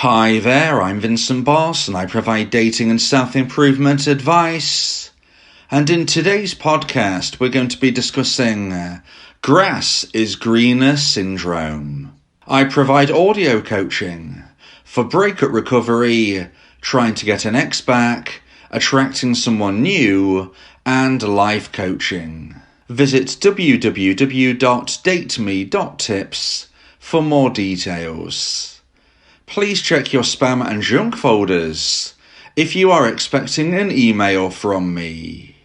Hi there, I'm Vincent and I provide dating and self-improvement advice. And in today's podcast, we're going to be discussing grass is greener syndrome. I provide audio coaching for breakup recovery, trying to get an ex back, attracting someone new, and life coaching. Visit www.dateme.tips for more details. Please check your spam and junk folders if you are expecting an email from me.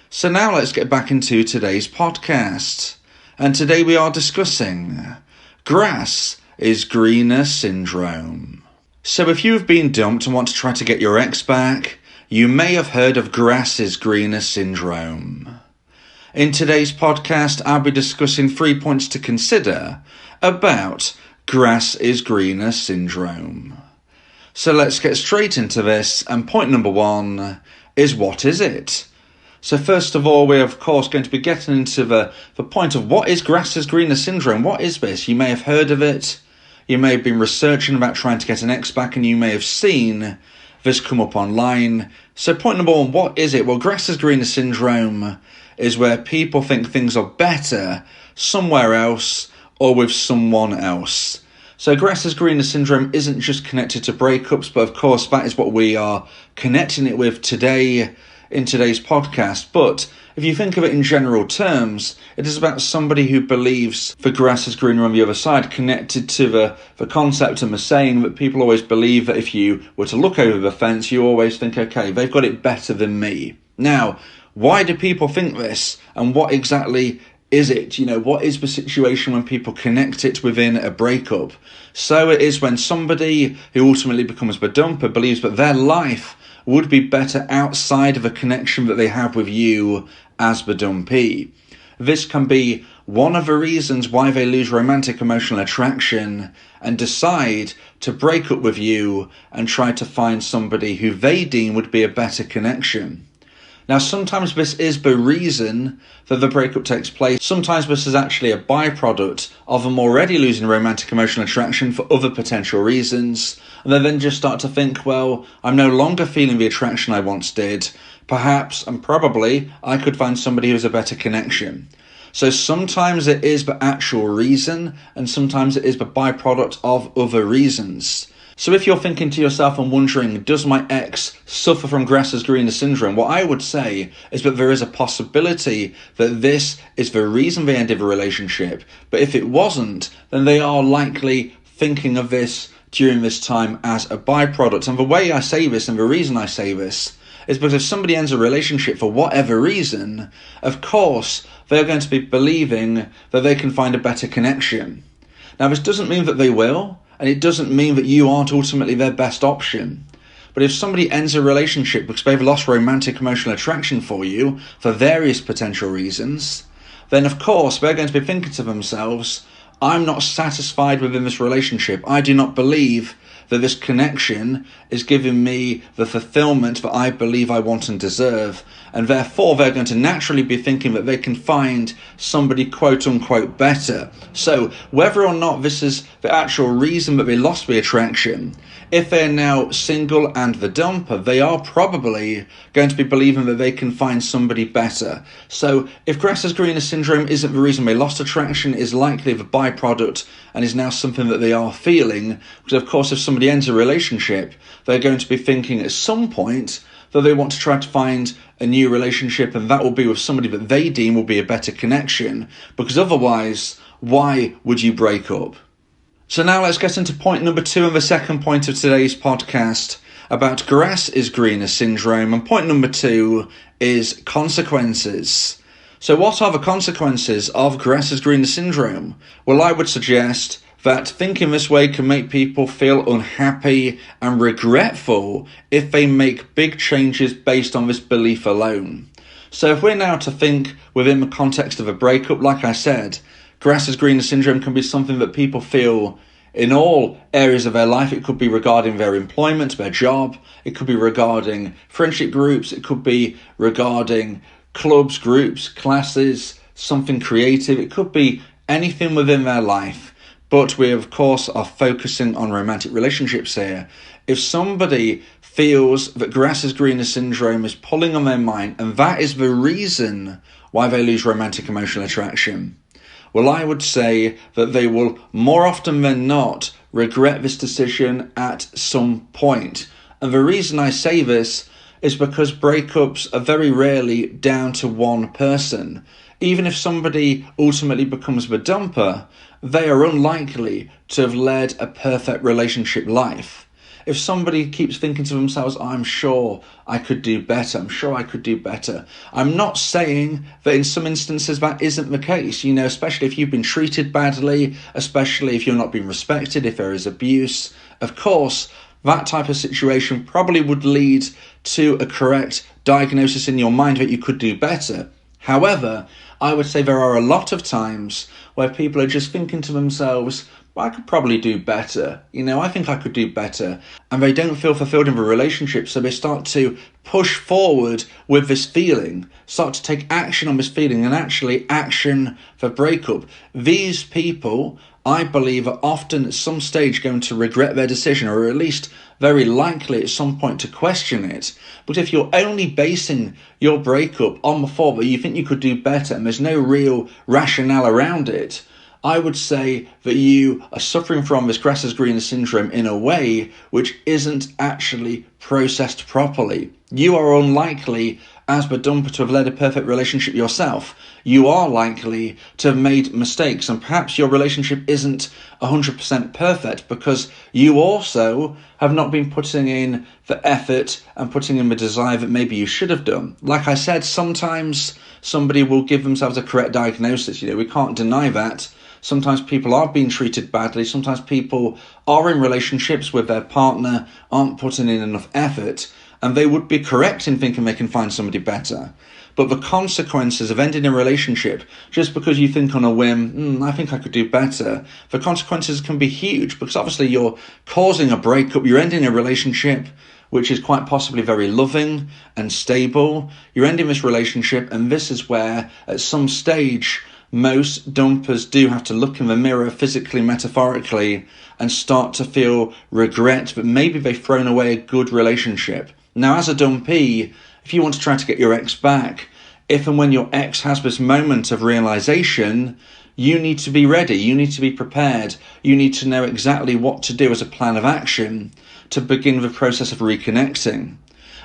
So now let's get back into today's podcast. And today we are discussing grass is greener syndrome. So if you have been dumped and want to try to get your ex back, you may have heard of grass is greener syndrome. In today's podcast, I'll be discussing 3 points to consider about grass is greener syndrome. So let's get straight into this, and point number 1 is, what is it? So first of all, we're of course going to be getting into the point of what is grass is greener syndrome. What is this? You may have heard of it, you may have been researching about trying to get an ex back, and you may have seen this come up online. So point number 1, what is it? Well, grass is greener syndrome is where people think things are better somewhere else or with someone else. So grass is greener syndrome isn't just connected to breakups, but of course that is what we are connecting it with today in today's podcast. But if you think of it in general terms, it is about somebody who believes the grass is greener on the other side, connected to the concept and the saying that people always believe that if you were to look over the fence, you always think, okay, they've got it better than me. Now, why do people think this, and what exactly is it? What is the situation when people connect it within a breakup? So it is when somebody who ultimately becomes the dumper believes that their life would be better outside of a connection that they have with you as the dumpee. This can be one of the reasons why they lose romantic emotional attraction and decide to break up with you and try to find somebody who they deem would be a better connection. Now, sometimes this is the reason that the breakup takes place. Sometimes this is actually a byproduct of them already losing romantic emotional attraction for other potential reasons. And they then just start to think, well, I'm no longer feeling the attraction I once did. Perhaps, and probably, I could find somebody who's a better connection. So sometimes it is the actual reason, and sometimes it is the byproduct of other reasons. So if you're thinking to yourself and wondering, does my ex suffer from grass is greener syndrome? What I would say is that there is a possibility that this is the reason they ended the relationship. But if it wasn't, then they are likely thinking of this during this time as a byproduct. And the way I say this, and the reason I say this, is because if somebody ends a relationship for whatever reason, of course, they are going to be believing that they can find a better connection. Now, this doesn't mean that they will. And it doesn't mean that you aren't ultimately their best option. But if somebody ends a relationship because they've lost romantic emotional attraction for you for various potential reasons, then of course they're going to be thinking to themselves, I'm not satisfied within this relationship. I do not believe that this connection is giving me the fulfillment that I believe I want and deserve. And therefore, they're going to naturally be thinking that they can find somebody quote unquote better. So whether or not this is the actual reason that they lost the attraction, if they're now single and the dumper, they are probably going to be believing that they can find somebody better. So if grass is greener syndrome isn't the reason they lost attraction, is likely the byproduct and is now something that they are feeling. Because of course, if somebody ends a relationship, they're going to be thinking at some point that they want to try to find a new relationship, and that will be with somebody that they deem will be a better connection, because otherwise, why would you break up? So now let's get into point number 2 and the second point of today's podcast about grass is greener syndrome. And point number 2 is consequences. So what are the consequences of grass is greener syndrome? Well, I would suggest that thinking this way can make people feel unhappy and regretful if they make big changes based on this belief alone. So if we're now to think within the context of a breakup, like I said, grass is greener syndrome can be something that people feel in all areas of their life. It could be regarding their employment, their job. It could be regarding friendship groups. It could be regarding clubs, groups, classes, something creative. It could be anything within their life. But we, of course, are focusing on romantic relationships here. If somebody feels that grass is greener syndrome is pulling on their mind, and that is the reason why they lose romantic emotional attraction, well, I would say that they will more often than not regret this decision at some point. And the reason I say this is because breakups are very rarely down to one person. Even if somebody ultimately becomes the dumper, they are unlikely to have led a perfect relationship life. If somebody keeps thinking to themselves, I'm sure I could do better, I'm sure I could do better. I'm not saying that in some instances that isn't the case, especially if you've been treated badly, especially if you're not being respected, if there is abuse. Of course, that type of situation probably would lead to a correct diagnosis in your mind that you could do better. However, I would say there are a lot of times where people are just thinking to themselves, I could probably do better. I think I could do better. And they don't feel fulfilled in the relationship, so they start to push forward with this feeling, start to take action on this feeling, and actually action for breakup. These people, I believe, are often at some stage going to regret their decision, or at least very likely at some point to question it. But if you're only basing your breakup on the thought that you think you could do better and there's no real rationale around it, I would say that you are suffering from this grass is greener syndrome in a way which isn't actually processed properly. You are unlikely, as the dumper, to have led a perfect relationship yourself. You are likely to have made mistakes, and perhaps your relationship isn't 100% perfect because you also have not been putting in the effort and putting in the desire that maybe you should have done. Like I said, sometimes somebody will give themselves a correct diagnosis. We can't deny that. Sometimes people are being treated badly. Sometimes people are in relationships with their partner, aren't putting in enough effort, and they would be correct in thinking they can find somebody better. But the consequences of ending a relationship just because you think on a whim, I think I could do better, the consequences can be huge because obviously you're causing a breakup, you're ending a relationship which is quite possibly very loving and stable. You're ending this relationship, and this is where at some stage most dumpers do have to look in the mirror physically, metaphorically, and start to feel regret that maybe they've thrown away a good relationship. Now, as a dumpee, if you want to try to get your ex back, if and when your ex has this moment of realization, you need to be ready, you need to be prepared, you need to know exactly what to do as a plan of action to begin the process of reconnecting.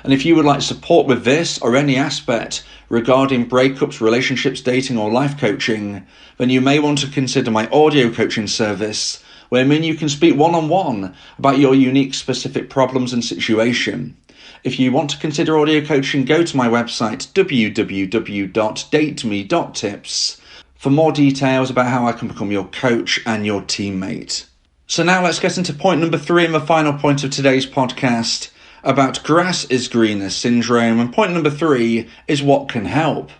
And if you would like support with this or any aspect regarding breakups, relationships, dating or life coaching, then you may want to consider my audio coaching service, where you can speak one-on-one about your unique specific problems and situation. If you want to consider audio coaching, go to my website www.dateme.tips for more details about how I can become your coach and your teammate. So now let's get into point number 3 and the final point of today's podcast about grass is greener syndrome. And point number 3 is what can help.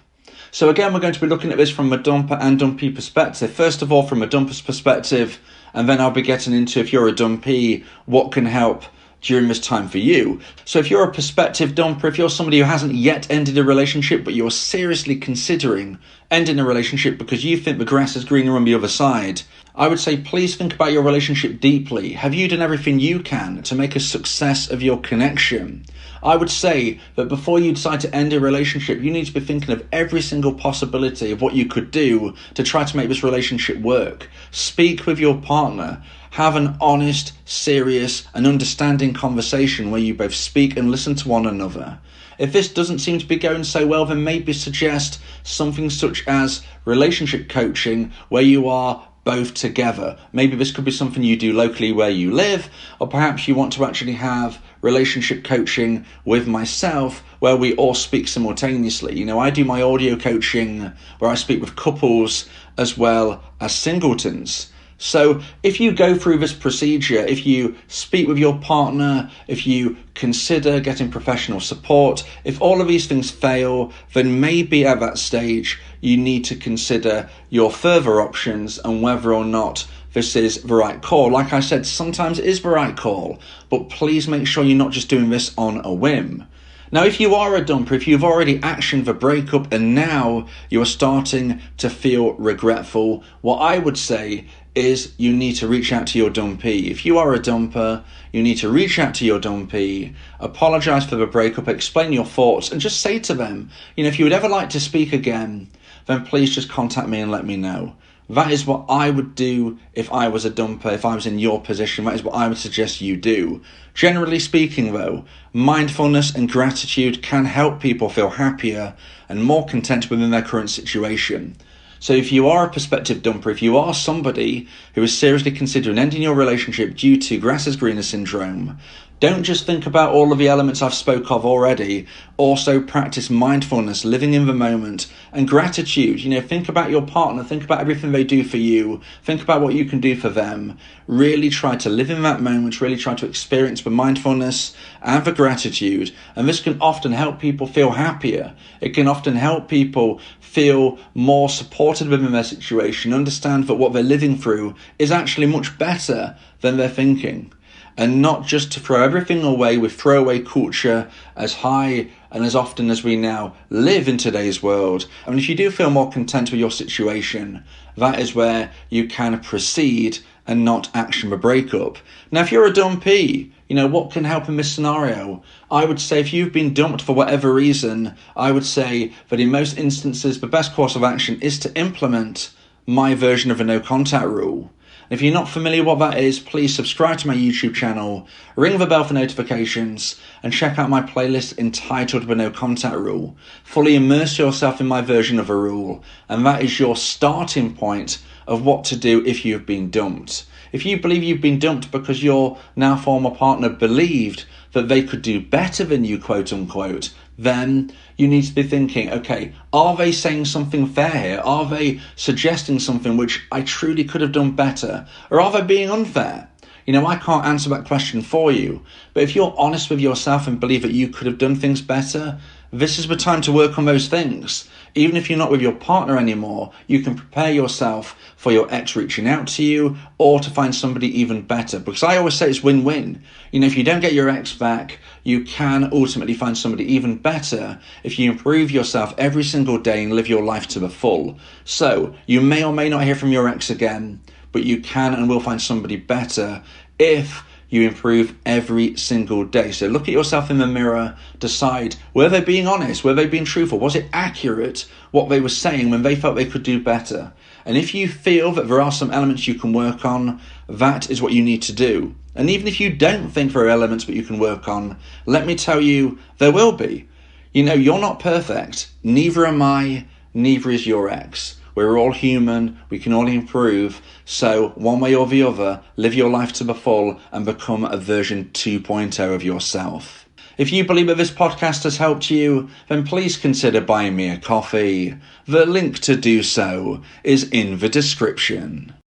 So again, we're going to be looking at this from a dumper and dumpee perspective. First of all, from a dumper's perspective, and then I'll be getting into, if you're a dumpee, what can help during this time for you. So if you're a prospective dumper, if you're somebody who hasn't yet ended a relationship, but you're seriously considering ending a relationship because you think the grass is greener on the other side, I would say please think about your relationship deeply. Have you done everything you can to make a success of your connection? I would say that before you decide to end a relationship, you need to be thinking of every single possibility of what you could do to try to make this relationship work. Speak with your partner. Have an honest, serious, and understanding conversation where you both speak and listen to one another. If this doesn't seem to be going so well, then maybe suggest something such as relationship coaching where you are both together. Maybe this could be something you do locally where you live, or perhaps you want to actually have relationship coaching with myself where we all speak simultaneously. I do my audio coaching where I speak with couples as well as singletons. So if you go through this procedure, if you speak with your partner, if you consider getting professional support, if all of these things fail, then maybe at that stage you need to consider your further options and whether or not this is the right call. Like I said, sometimes it is the right call, but please make sure you're not just doing this on a whim. Now, if you are a dumper, if you've already actioned the breakup and now you're starting to feel regretful, what I would say is you need to reach out to your dumpee. If you are a dumper, you need to reach out to your dumpee, apologise for the breakup, explain your thoughts, and just say to them, if you would ever like to speak again, then please just contact me and let me know. That is what I would do if I was a dumper, if I was in your position. That is what I would suggest you do. Generally speaking, though, mindfulness and gratitude can help people feel happier and more content within their current situation. So if you are a prospective dumper, if you are somebody who is seriously considering ending your relationship due to grass is greener syndrome, don't just think about all of the elements I've spoke of already. Also practice mindfulness, living in the moment, and gratitude. Think about your partner, think about everything they do for you, think about what you can do for them. Really try to live in that moment, really try to experience the mindfulness and the gratitude. And this can often help people feel happier. It can often help people feel more supported within their situation, understand that what they're living through is actually much better than they're thinking. And not just to throw everything away with throwaway culture as high and as often as we now live in today's world. If you do feel more content with your situation, that is where you can proceed and not action the breakup. Now, if you're a dumpee, what can help in this scenario? I would say if you've been dumped for whatever reason, I would say that in most instances, the best course of action is to implement my version of a no contact rule. If you're not familiar what that is, please subscribe to my YouTube channel, ring the bell for notifications, and check out my playlist entitled The No Contact Rule. Fully immerse yourself in my version of a rule, and that is your starting point of what to do if you've been dumped. If you believe you've been dumped because your now former partner believed that they could do better than you, quote unquote, then you need to be thinking, okay, are they saying something fair here? Are they suggesting something which I truly could have done better? Or are they being unfair? I can't answer that question for you. But if you're honest with yourself and believe that you could have done things better, this is the time to work on those things. Even if you're not with your partner anymore, you can prepare yourself for your ex reaching out to you or to find somebody even better. Because I always say it's win-win. If you don't get your ex back, you can ultimately find somebody even better if you improve yourself every single day and live your life to the full. So you may or may not hear from your ex again, but you can and will find somebody better if you improve every single day. So look at yourself in the mirror, decide, were they being honest? Were they being truthful? Was it accurate what they were saying when they felt they could do better? And if you feel that there are some elements you can work on, that is what you need to do. And even if you don't think there are elements that you can work on, let me tell you, there will be. You're not perfect. Neither am I, neither is your ex. We're all human, we can all improve, so one way or the other, live your life to the full and become a version 2.0 of yourself. If you believe that this podcast has helped you, then please consider buying me a coffee. The link to do so is in the description.